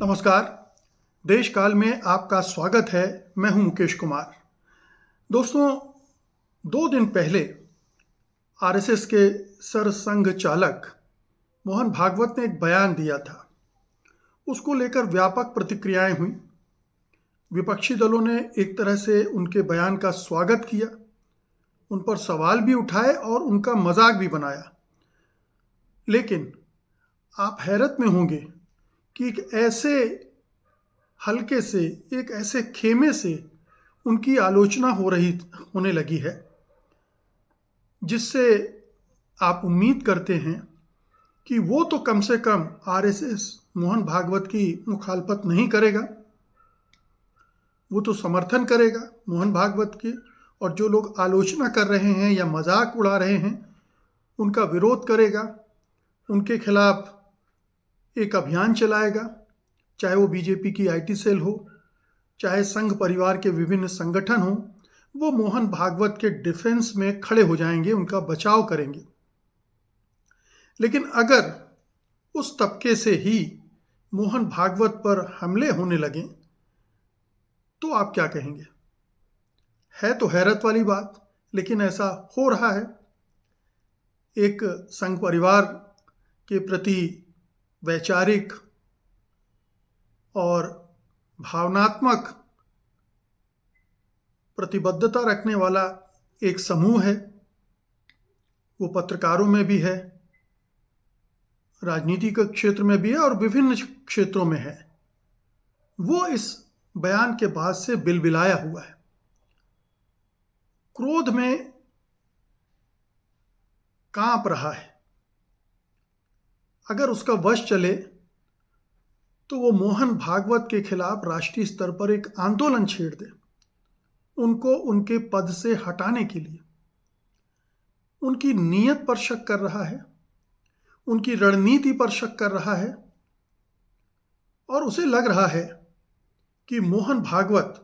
नमस्कार। देश काल में आपका स्वागत है। मैं हूं मुकेश कुमार। दोस्तों, 2 दिन पहले आरएसएस के सरसंघ चालक मोहन भागवत ने एक बयान दिया था। उसको लेकर व्यापक प्रतिक्रियाएं हुई। विपक्षी दलों ने एक तरह से उनके बयान का स्वागत किया, उन पर सवाल भी उठाए और उनका मजाक भी बनाया। लेकिन आप हैरत में होंगे कि एक ऐसे हल्के से, एक ऐसे खेमे से उनकी आलोचना होने लगी है, जिससे आप उम्मीद करते हैं कि वो तो कम से कम आरएसएस मोहन भागवत की मुखालफत नहीं करेगा, वो तो समर्थन करेगा मोहन भागवत की, और जो लोग आलोचना कर रहे हैं या मजाक उड़ा रहे हैं उनका विरोध करेगा, उनके खिलाफ एक अभियान चलाएगा। चाहे वो बीजेपी की आईटी सेल हो, चाहे संघ परिवार के विभिन्न संगठन हो, वो मोहन भागवत के डिफेंस में खड़े हो जाएंगे, उनका बचाव करेंगे। लेकिन अगर उस तबके से ही मोहन भागवत पर हमले होने लगे तो आप क्या कहेंगे? है तो हैरत वाली बात, लेकिन ऐसा हो रहा है। एक संघ परिवार के प्रति वैचारिक और भावनात्मक प्रतिबद्धता रखने वाला एक समूह है। वो पत्रकारों में भी है, राजनीतिक क्षेत्र में भी है और विभिन्न क्षेत्रों में है। वो इस बयान के बाद से बिलबिलाया हुआ है, क्रोध में कांप रहा है। अगर उसका वश चले तो वो मोहन भागवत के खिलाफ राष्ट्रीय स्तर पर एक आंदोलन छेड़ दे, उनको उनके पद से हटाने के लिए। उनकी नीयत पर शक कर रहा है, उनकी रणनीति पर शक कर रहा है, और उसे लग रहा है कि मोहन भागवत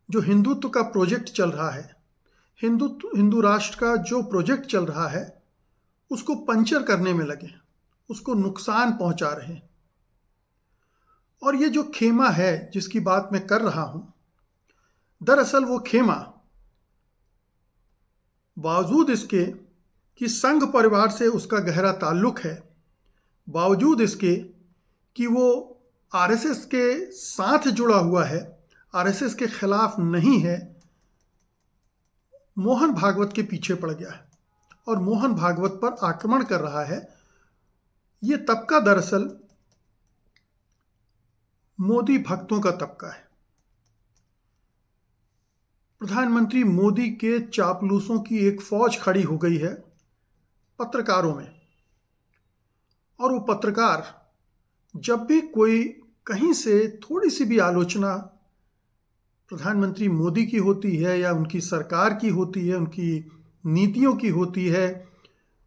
जो हिंदुत्व का प्रोजेक्ट चल रहा है, हिंदू राष्ट्र का जो प्रोजेक्ट चल रहा है, उसको पंचर करने में लगे, उसको नुकसान पहुंचा रहे हैं। और ये जो खेमा है जिसकी बात मैं कर रहा हूं, दरअसल वो खेमा बावजूद इसके कि संघ परिवार से उसका गहरा ताल्लुक है, बावजूद इसके कि वो आरएसएस के साथ जुड़ा हुआ है, आरएसएस के खिलाफ नहीं है, मोहन भागवत के पीछे पड़ गया है और मोहन भागवत पर आक्रमण कर रहा है। ये तबका दरअसल मोदी भक्तों का तबका है। प्रधानमंत्री मोदी के चापलूसों की एक फौज खड़ी हो गई है पत्रकारों में, और वो पत्रकार जब भी कोई कहीं से थोड़ी सी भी आलोचना प्रधानमंत्री मोदी की होती है या उनकी सरकार की होती है, उनकी नीतियों की होती है,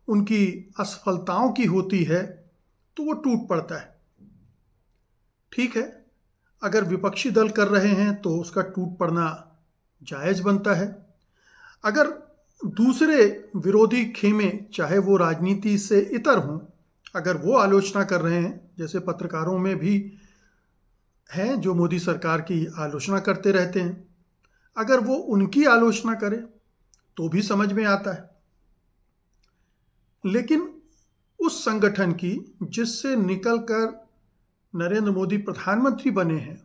उनकी असफलताओं की होती है, तो वो टूट पड़ता है। ठीक है, अगर विपक्षी दल कर रहे हैं तो उसका टूट पड़ना जायज़ बनता है। अगर दूसरे विरोधी खेमे, चाहे वो राजनीति से इतर हों, अगर वो आलोचना कर रहे हैं, जैसे पत्रकारों में भी हैं जो मोदी सरकार की आलोचना करते रहते हैं, अगर वो उनकी आलोचना करे तो भी समझ में आता है। लेकिन उस संगठन की जिससे निकलकर नरेंद्र मोदी प्रधानमंत्री बने हैं,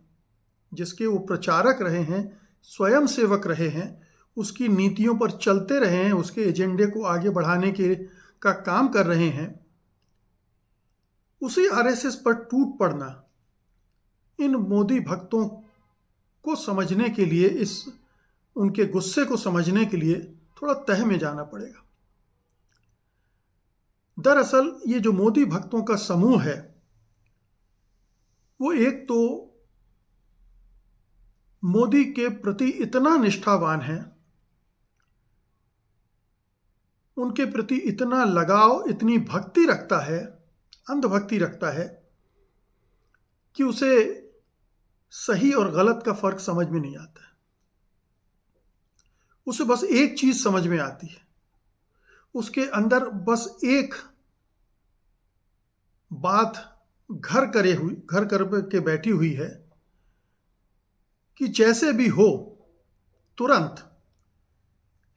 जिसके वो प्रचारक रहे हैं, स्वयं सेवक रहे हैं, उसकी नीतियों पर चलते रहे हैं, उसके एजेंडे को आगे बढ़ाने का काम कर रहे हैं, उसी आरएसएस पर टूट पड़ना इन मोदी भक्तों को समझने के लिए, इस उनके गुस्से को समझने के लिए थोड़ा तह में जाना पड़ेगा। दरअसल ये जो मोदी भक्तों का समूह है, वो एक तो मोदी के प्रति इतना निष्ठावान है, उनके प्रति इतना लगाव, इतनी भक्ति रखता है, अंधभक्ति रखता है, कि उसे सही और गलत का फर्क समझ में नहीं आता है। उसे बस एक चीज समझ में आती है, उसके अंदर बस एक बात घर कर के बैठी हुई है कि जैसे भी हो तुरंत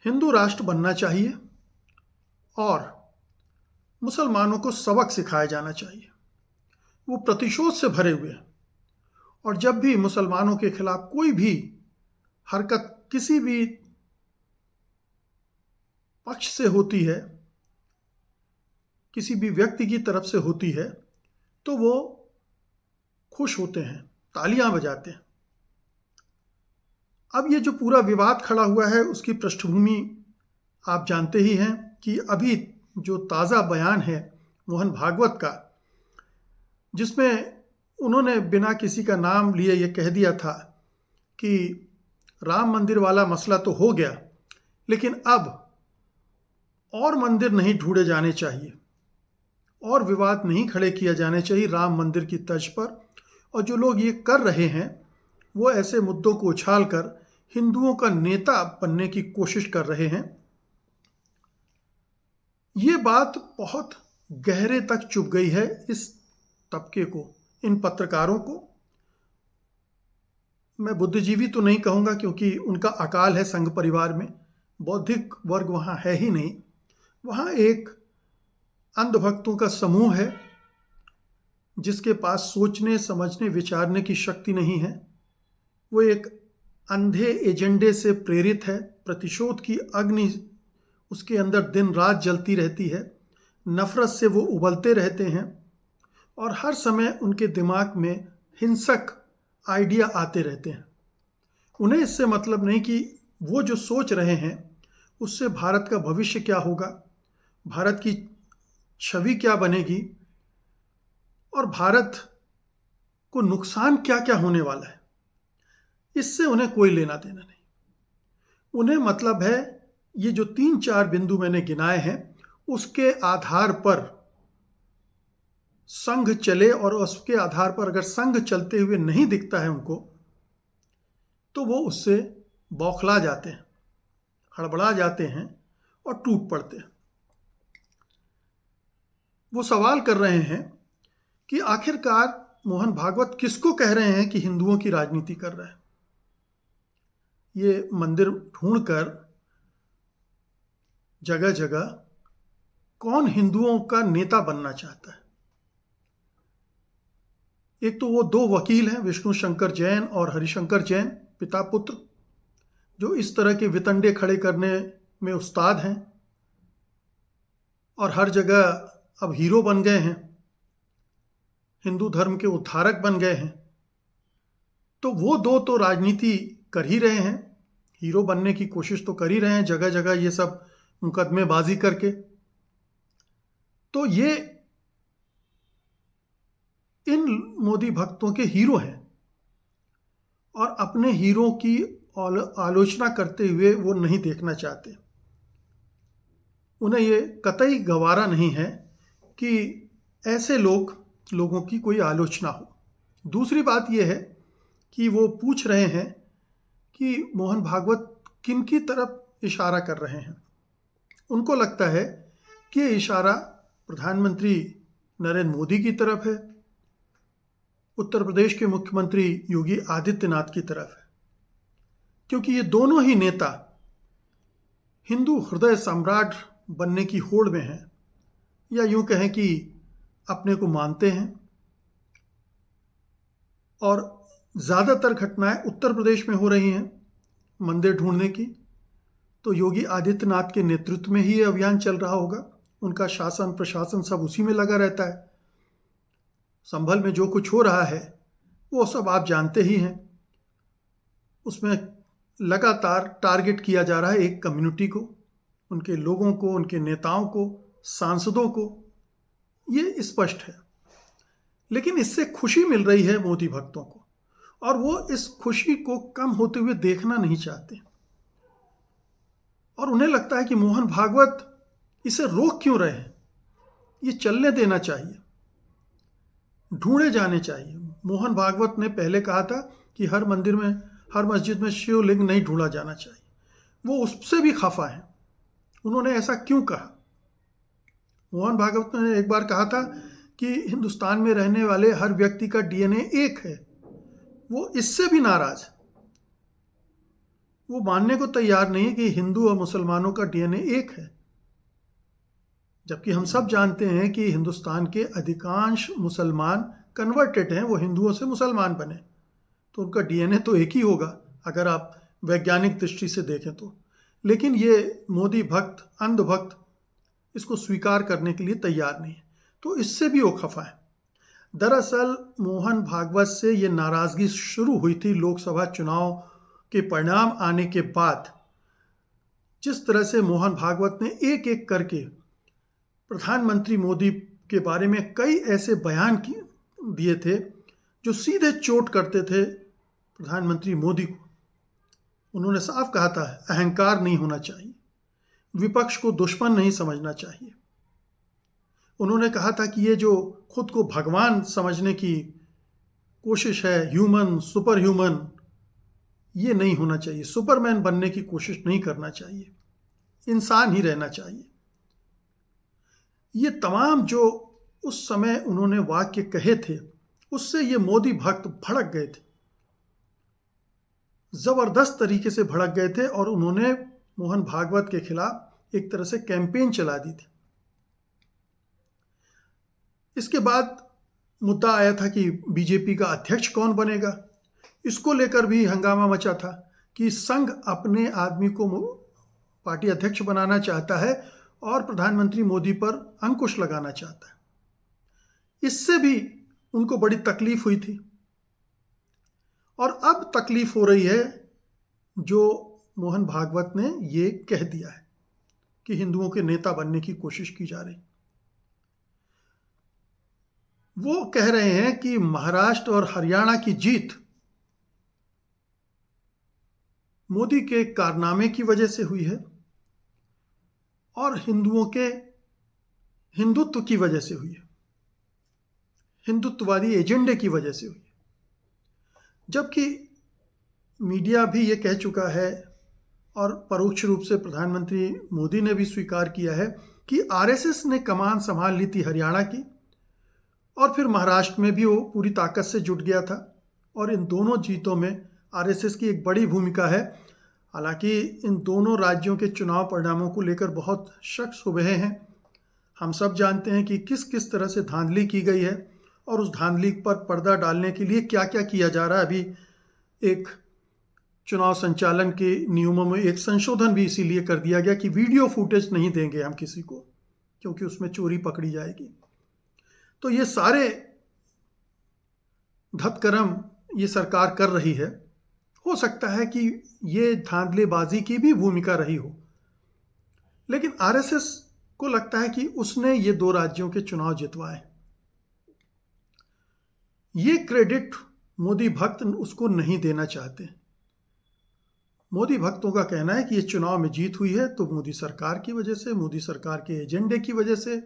हिंदू राष्ट्र बनना चाहिए और मुसलमानों को सबक सिखाया जाना चाहिए। वो प्रतिशोध से भरे हुए हैं और जब भी मुसलमानों के खिलाफ कोई भी हरकत किसी भी पक्ष से होती है, किसी भी व्यक्ति की तरफ से होती है, तो वो खुश होते हैं, तालियां बजाते हैं। अब ये जो पूरा विवाद खड़ा हुआ है उसकी पृष्ठभूमि आप जानते ही हैं कि अभी जो ताज़ा बयान है मोहन भागवत का, जिसमें उन्होंने बिना किसी का नाम लिए ये कह दिया था कि राम मंदिर वाला मसला तो हो गया, लेकिन अब और मंदिर नहीं ढूंढे जाने चाहिए और विवाद नहीं खड़े किया जाने चाहिए राम मंदिर की तर्ज पर। और जो लोग ये कर रहे हैं वो ऐसे मुद्दों को उछालकर हिंदुओं का नेता बनने की कोशिश कर रहे हैं। ये बात बहुत गहरे तक चुभ गई है इस तबके को, इन पत्रकारों को। मैं बुद्धिजीवी तो नहीं कहूँगा क्योंकि उनका अकाल है संघ परिवार में, बौद्धिक वर्ग वहाँ है ही नहीं। वहाँ एक अंधभक्तों का समूह है जिसके पास सोचने समझने विचारने की शक्ति नहीं है। वो एक अंधे एजेंडे से प्रेरित है। प्रतिशोध की अग्नि उसके अंदर दिन रात जलती रहती है, नफरत से वो उबलते रहते हैं और हर समय उनके दिमाग में हिंसक आइडिया आते रहते हैं। उन्हें इससे मतलब नहीं कि वो जो सोच रहे हैं उससे भारत का भविष्य क्या होगा, भारत की छवि क्या बनेगी और भारत को नुकसान क्या क्या होने वाला है, इससे उन्हें कोई लेना देना नहीं। उन्हें मतलब है ये जो 3-4 बिंदु मैंने गिनाए हैं उसके आधार पर संघ चले, और उसके आधार पर अगर संघ चलते हुए नहीं दिखता है उनको तो वो उससे बौखला जाते हैं, हड़बड़ा जाते हैं और टूट पड़ते हैं। वो सवाल कर रहे हैं कि आखिरकार मोहन भागवत किसको कह रहे हैं कि हिंदुओं की राजनीति कर रहा है। ये मंदिर ढूंढकर जगह जगह कौन हिंदुओं का नेता बनना चाहता है। एक तो वो 2 वकील हैं, विष्णु शंकर जैन और हरिशंकर जैन, पिता पुत्र, जो इस तरह के वितंडे खड़े करने में उस्ताद हैं और हर जगह अब हीरो बन गए हैं, हिंदू धर्म के उद्धारक बन गए हैं। तो वो 2 तो राजनीति कर ही रहे हैं, हीरो बनने की कोशिश तो कर ही रहे हैं जगह जगह ये सब मुकदमेबाजी करके। तो ये इन मोदी भक्तों के हीरो हैं और अपने हीरो की आलोचना करते हुए वो नहीं देखना चाहते। उन्हें ये कतई गवारा नहीं है कि ऐसे लोगों की कोई आलोचना हो। दूसरी बात यह है कि वो पूछ रहे हैं कि मोहन भागवत किन की तरफ इशारा कर रहे हैं। उनको लगता है कि ये इशारा प्रधानमंत्री नरेंद्र मोदी की तरफ है, उत्तर प्रदेश के मुख्यमंत्री योगी आदित्यनाथ की तरफ है, क्योंकि ये दोनों ही नेता हिंदू हृदय सम्राट बनने की होड़ में हैं, या यूं कहें कि अपने को मानते हैं। और ज़्यादातर घटनाएं उत्तर प्रदेश में हो रही हैं मंदिर ढूंढने की, तो योगी आदित्यनाथ के नेतृत्व में ही ये अभियान चल रहा होगा। उनका शासन प्रशासन सब उसी में लगा रहता है। संभल में जो कुछ हो रहा है वो सब आप जानते ही हैं। उसमें लगातार टारगेट किया जा रहा है एक कम्युनिटी को, उनके लोगों को, उनके नेताओं को, सांसदों को, ये स्पष्ट है। लेकिन इससे खुशी मिल रही है मोदी भक्तों को और वो इस खुशी को कम होते हुए देखना नहीं चाहते और उन्हें लगता है कि मोहन भागवत इसे रोक क्यों रहे हैं, ये चलने देना चाहिए, ढूंढे जाने चाहिए। मोहन भागवत ने पहले कहा था कि हर मंदिर में, हर मस्जिद में शिवलिंग नहीं ढूंढा जाना चाहिए। वो उससे भी खफा है। उन्होंने ऐसा क्यों कहा? मोहन भागवत ने एक बार कहा था कि हिंदुस्तान में रहने वाले हर व्यक्ति का डीएनए एक है, वो इससे भी नाराज। वो मानने को तैयार नहीं कि हिंदू और मुसलमानों का डीएनए एक है, जबकि हम सब जानते हैं कि हिंदुस्तान के अधिकांश मुसलमान कन्वर्टेड हैं, वो हिंदुओं से मुसलमान बने, तो उनका डीएनए तो एक ही होगा अगर आप वैज्ञानिक दृष्टि से देखें तो। लेकिन ये मोदी भक्त, अंध भक्त इसको स्वीकार करने के लिए तैयार नहीं है, तो इससे भी वो खफा है। दरअसल मोहन भागवत से ये नाराज़गी शुरू हुई थी लोकसभा चुनाव के परिणाम आने के बाद। जिस तरह से मोहन भागवत ने एक एक करके प्रधानमंत्री मोदी के बारे में कई ऐसे बयान दिए थे जो सीधे चोट करते थे प्रधानमंत्री मोदी को। उन्होंने साफ कहा था अहंकार नहीं होना चाहिए, विपक्ष को दुश्मन नहीं समझना चाहिए। उन्होंने कहा था कि ये जो खुद को भगवान समझने की कोशिश है, ह्यूमन, सुपर ह्यूमन, ये नहीं होना चाहिए। सुपरमैन बनने की कोशिश नहीं करना चाहिए, इंसान ही रहना चाहिए। ये तमाम जो उस समय उन्होंने वाक्य कहे थे, उससे ये मोदी भक्त भड़क गए थे, जबरदस्त तरीके से भड़क गए थे, और उन्होंने मोहन भागवत के खिलाफ एक तरह से कैंपेन चला दी थी। इसके बाद मुद्दा आया था कि बीजेपी का अध्यक्ष कौन बनेगा। इसको लेकर भी हंगामा मचा था कि संघ अपने आदमी को पार्टी अध्यक्ष बनाना चाहता है और प्रधानमंत्री मोदी पर अंकुश लगाना चाहता है। इससे भी उनको बड़ी तकलीफ हुई थी, और अब तकलीफ हो रही है जो मोहन भागवत ने ये कह दिया है कि हिंदुओं के नेता बनने की कोशिश की जा रही। वो कह रहे हैं कि महाराष्ट्र और हरियाणा की जीत मोदी के कारनामे की वजह से हुई है और हिंदुओं के हिंदुत्व की वजह से हुई है, हिंदुत्ववादी एजेंडे की वजह से हुई है। जबकि मीडिया भी ये कह चुका है और परोक्ष रूप से प्रधानमंत्री मोदी ने भी स्वीकार किया है कि आरएसएस ने कमान संभाल ली थी हरियाणा की, और फिर महाराष्ट्र में भी वो पूरी ताकत से जुट गया था, और इन दोनों जीतों में आरएसएस की एक बड़ी भूमिका है। हालांकि इन दोनों राज्यों के चुनाव परिणामों को लेकर बहुत शक शुबहे हैं। हम सब जानते हैं कि किस किस तरह से धांधली की गई है, और उस धांधली पर पर्दा डालने के लिए क्या क्या किया जा रहा है। अभी एक चुनाव संचालन के नियमों में एक संशोधन भी इसीलिए कर दिया गया कि वीडियो फुटेज नहीं देंगे हम किसी को, क्योंकि उसमें चोरी पकड़ी जाएगी। तो ये सारे धतकर्म ये सरकार कर रही है। हो सकता है कि ये धांधलेबाजी की भी भूमिका रही हो, लेकिन आरएसएस को लगता है कि उसने ये दो राज्यों के चुनाव जितवाए। ये क्रेडिट मोदी भक्त उसको नहीं देना चाहते। मोदी भक्तों का कहना है कि ये चुनाव में जीत हुई है तो मोदी सरकार की वजह से, मोदी सरकार के एजेंडे की वजह से,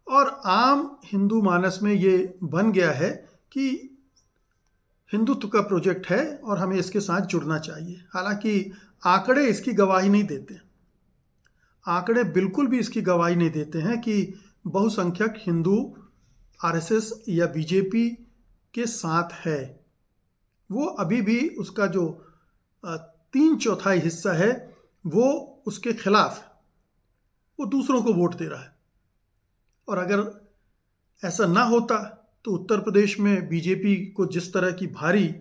और आम हिंदू मानस में ये बन गया है कि हिंदुत्व का प्रोजेक्ट है और हमें इसके साथ जुड़ना चाहिए। हालांकि आंकड़े इसकी गवाही नहीं देते, आंकड़े बिल्कुल भी इसकी गवाही नहीं देते हैं कि बहुसंख्यक हिंदू आरएसएस या बीजेपी के साथ है। वो अभी भी उसका जो 3/4 हिस्सा है वो उसके खिलाफ, वो दूसरों को वोट दे रहा है। और अगर ऐसा ना होता तो उत्तर प्रदेश में बीजेपी को जिस तरह की भारी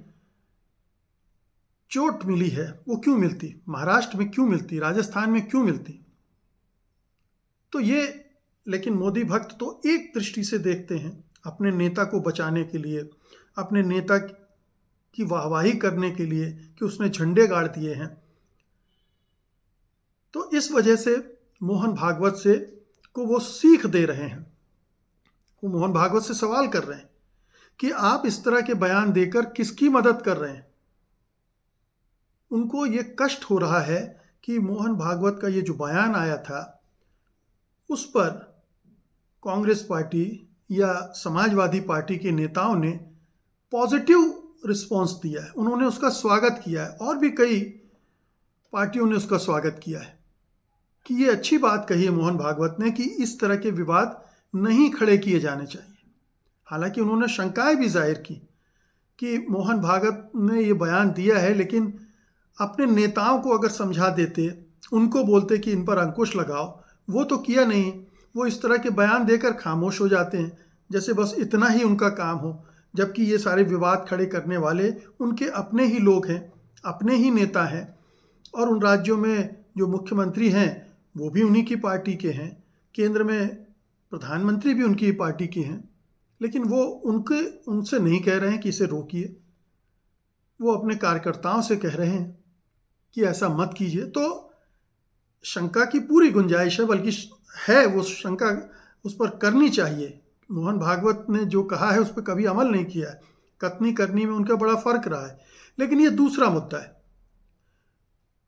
चोट मिली है वो क्यों मिलती, महाराष्ट्र में क्यों मिलती, राजस्थान में क्यों मिलती। तो ये, लेकिन मोदी भक्त तो एक दृष्टि से देखते हैं अपने नेता को बचाने के लिए, अपने नेता की वाहवाही करने के लिए कि उसने झंडे गाड़ दिए हैं। तो इस वजह से मोहन भागवत से को वो सीख दे रहे हैं। वो मोहन भागवत से सवाल कर रहे हैं कि आप इस तरह के बयान देकर किसकी मदद कर रहे हैं। उनको ये कष्ट हो रहा है कि मोहन भागवत का ये जो बयान आया था उस पर कांग्रेस पार्टी या समाजवादी पार्टी के नेताओं ने पॉजिटिव रिस्पॉन्स दिया है, उन्होंने उसका स्वागत किया है, और भी कई पार्टियों ने उसका स्वागत किया है कि ये अच्छी बात कही है मोहन भागवत ने कि इस तरह के विवाद नहीं खड़े किए जाने चाहिए। हालांकि उन्होंने शंकाएं भी जाहिर की कि मोहन भागवत ने ये बयान दिया है, लेकिन अपने नेताओं को अगर समझा देते, उनको बोलते कि इन पर अंकुश लगाओ, वो तो किया नहीं। वो इस तरह के बयान देकर खामोश हो जाते हैं, जैसे बस इतना ही उनका काम हो, जबकि ये सारे विवाद खड़े करने वाले उनके अपने ही लोग हैं, अपने ही नेता हैं। और उन राज्यों में जो मुख्यमंत्री हैं वो भी उन्हीं की पार्टी के हैं, केंद्र में प्रधानमंत्री भी उनकी पार्टी के हैं, लेकिन वो उनसे नहीं कह रहे हैं कि इसे रोकिए। वो अपने कार्यकर्ताओं से कह रहे हैं कि ऐसा मत कीजिए। तो शंका की पूरी गुंजाइश है, बल्कि है, वो शंका उस पर करनी चाहिए। मोहन भागवत ने जो कहा है उस पर कभी अमल नहीं किया है, कथनी करनी में उनका बड़ा फर्क रहा है। लेकिन ये दूसरा मुद्दा है।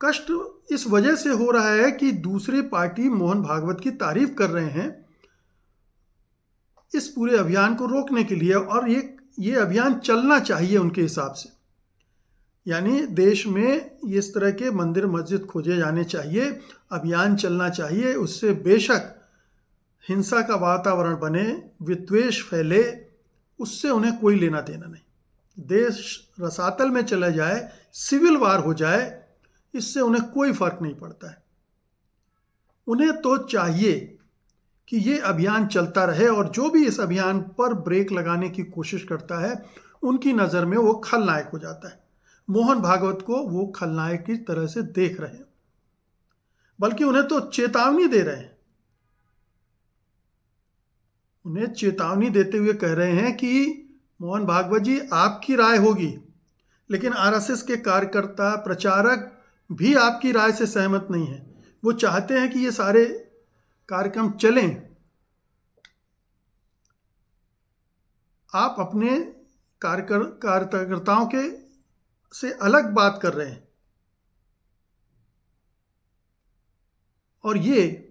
कष्ट इस वजह से हो रहा है कि दूसरी पार्टी मोहन भागवत की तारीफ कर रहे हैं इस पूरे अभियान को रोकने के लिए, और ये अभियान चलना चाहिए उनके हिसाब से। यानी देश में इस तरह के मंदिर मस्जिद खोजे जाने चाहिए, अभियान चलना चाहिए। उससे बेशक हिंसा का वातावरण बने, विद्वेष फैले, उससे उन्हें कोई लेना देना नहीं। देश रसातल में चला जाए, सिविल वार हो जाए, इससे उन्हें कोई फर्क नहीं पड़ता है। उन्हें तो चाहिए कि ये अभियान चलता रहे, और जो भी इस अभियान पर ब्रेक लगाने की कोशिश करता है उनकी नज़र में वो खलनायक हो जाता है। मोहन भागवत को वो खलनायक की तरह से देख रहे हैं, बल्कि उन्हें तो चेतावनी दे रहे हैं। उन्हें चेतावनी देते हुए कह रहे हैं कि मोहन भागवत जी, आपकी राय होगी, लेकिन आरएसएस के कार्यकर्ता प्रचारक भी आपकी राय से सहमत नहीं है। वो चाहते हैं कि ये सारे कार्यक्रम चलें। आप अपने कार्यकर्ताओं के से अलग बात कर रहे हैं, और ये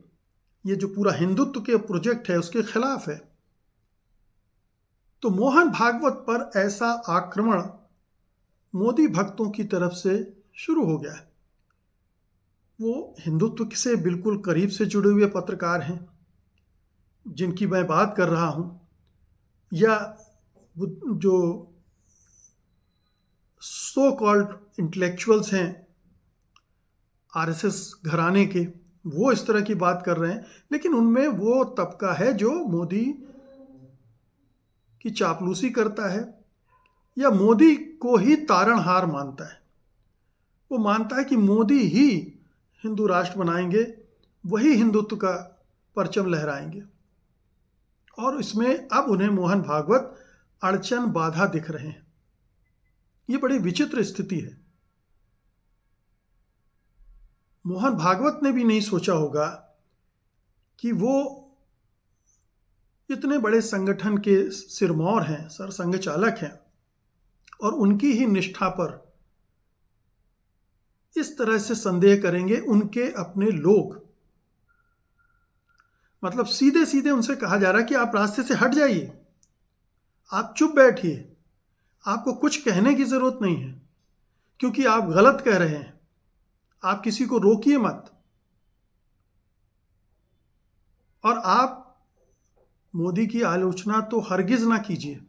जो पूरा हिंदुत्व के प्रोजेक्ट है उसके खिलाफ है। तो मोहन भागवत पर ऐसा आक्रमण मोदी भक्तों की तरफ से शुरू हो गया है। वो हिंदुत्व से बिल्कुल करीब से जुड़े हुए पत्रकार हैं जिनकी मैं बात कर रहा हूं, या जो सो कॉल्ड इंटेलेक्चुअल्स हैं आरएसएस घराने के, वो इस तरह की बात कर रहे हैं। लेकिन उनमें वो तबका है जो मोदी की चापलूसी करता है या मोदी को ही तारणहार मानता है। वो मानता है कि मोदी ही हिंदू राष्ट्र बनाएंगे, वही हिंदुत्व का परचम लहराएंगे, और इसमें अब उन्हें मोहन भागवत अड़चन बाधा दिख रहे हैं। ये बड़ी विचित्र स्थिति है। मोहन भागवत ने भी नहीं सोचा होगा कि वो इतने बड़े संगठन के सिरमौर हैं, सरसंघ चालक हैं, और उनकी ही निष्ठा पर इस तरह से संदेह करेंगे उनके अपने लोग। मतलब सीधे सीधे उनसे कहा जा रहा है कि आप रास्ते से हट जाइए, आप चुप बैठिए, आपको कुछ कहने की जरूरत नहीं है, क्योंकि आप गलत कह रहे हैं, आप किसी को रोकिए मत। और आप मोदी की आलोचना तो हरगिज ना कीजिए,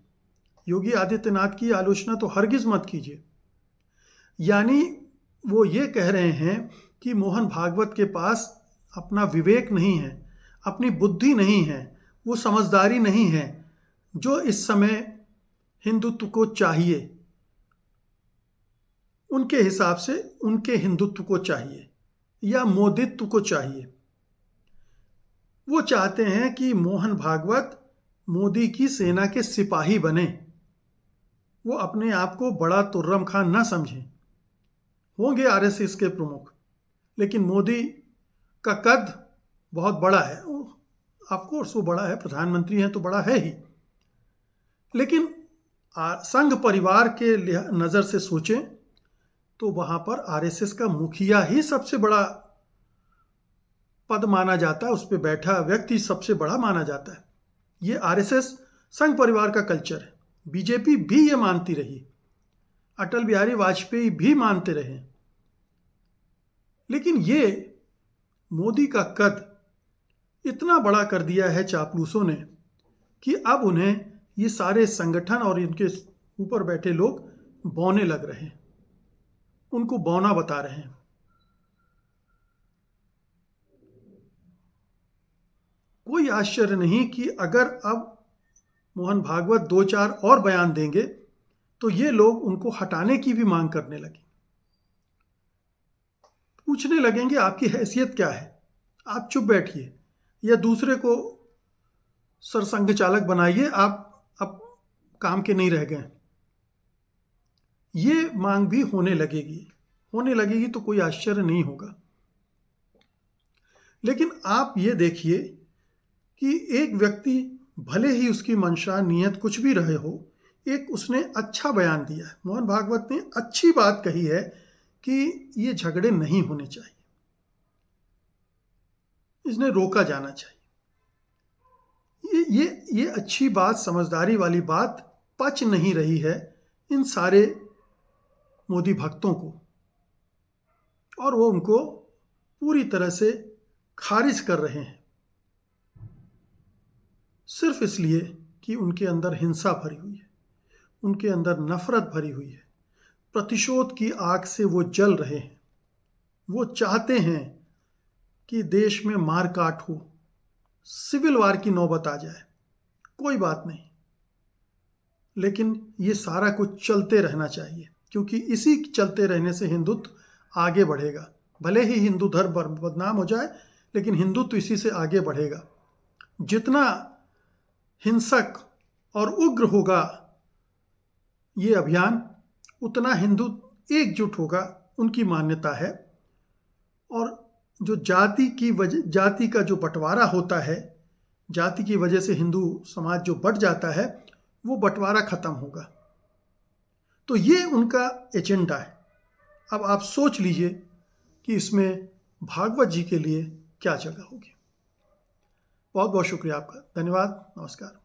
योगी आदित्यनाथ की आलोचना तो हरगिज मत कीजिए। यानी वो ये कह रहे हैं कि मोहन भागवत के पास अपना विवेक नहीं है, अपनी बुद्धि नहीं है, वो समझदारी नहीं है जो इस समय हिंदुत्व को चाहिए। उनके हिसाब से उनके हिंदुत्व को चाहिए या मोदित्व को चाहिए। वो चाहते हैं कि मोहन भागवत मोदी की सेना के सिपाही बने, वो अपने आप को बड़ा तुर्रम खान न समझें। होंगे आरएसएस के प्रमुख, लेकिन मोदी का कद बहुत बड़ा है। ऑफ कोर्स वो बड़ा है, प्रधानमंत्री हैं तो बड़ा है ही, लेकिन संघ परिवार के नज़र से सोचें तो वहाँ पर आरएसएस का मुखिया ही सबसे बड़ा पद माना जाता है, उस पर बैठा व्यक्ति सबसे बड़ा माना जाता है। ये आरएसएस संघ परिवार का कल्चर है। बीजेपी भी ये मानती रही, अटल बिहारी वाजपेयी भी मानते रहे, लेकिन ये मोदी का कद इतना बड़ा कर दिया है चापलूसों ने कि अब उन्हें ये सारे संगठन और इनके ऊपर बैठे लोग बौने लग रहे हैं, उनको बौना बता रहे हैं। कोई आश्चर्य नहीं कि अगर अब मोहन भागवत 2-4 और बयान देंगे तो ये लोग उनको हटाने की भी मांग करने लगे, पूछने लगेंगे आपकी हैसियत क्या है, आप चुप बैठिए या दूसरे को सरसंघ चालक बनाइए, आप अब काम के नहीं रह गए। ये मांग भी होने लगेगी तो कोई आश्चर्य नहीं होगा। लेकिन आप ये देखिए कि एक व्यक्ति, भले ही उसकी मंशा नियत कुछ भी रहे हो, एक उसने अच्छा बयान दिया है। मोहन भागवत ने अच्छी बात कही है कि ये झगड़े नहीं होने चाहिए, इसने रोका जाना चाहिए। ये अच्छी बात, समझदारी वाली बात पच नहीं रही है इन सारे मोदी भक्तों को, और वो उनको पूरी तरह से खारिज कर रहे हैं, सिर्फ इसलिए कि उनके अंदर हिंसा भरी हुई है, उनके अंदर नफरत भरी हुई है, प्रतिशोध की आग से वो जल रहे हैं। वो चाहते हैं कि देश में मार काट हो, सिविल वार की नौबत आ जाए, कोई बात नहीं, लेकिन ये सारा कुछ चलते रहना चाहिए, क्योंकि इसी चलते रहने से हिंदुत्व आगे बढ़ेगा। भले ही हिंदू धर्म बदनाम हो जाए, लेकिन हिंदुत्व इसी से आगे बढ़ेगा। जितना हिंसक और उग्र होगा ये अभियान, उतना हिंदू एकजुट होगा, उनकी मान्यता है। और जो जाति का जो बंटवारा होता है, जाति की वजह से हिंदू समाज जो बंट जाता है, वो बंटवारा खत्म होगा। तो ये उनका एजेंडा है। अब आप सोच लीजिए कि इसमें भागवत जी के लिए क्या जगह होगी। बहुत बहुत शुक्रिया आपका, धन्यवाद, नमस्कार।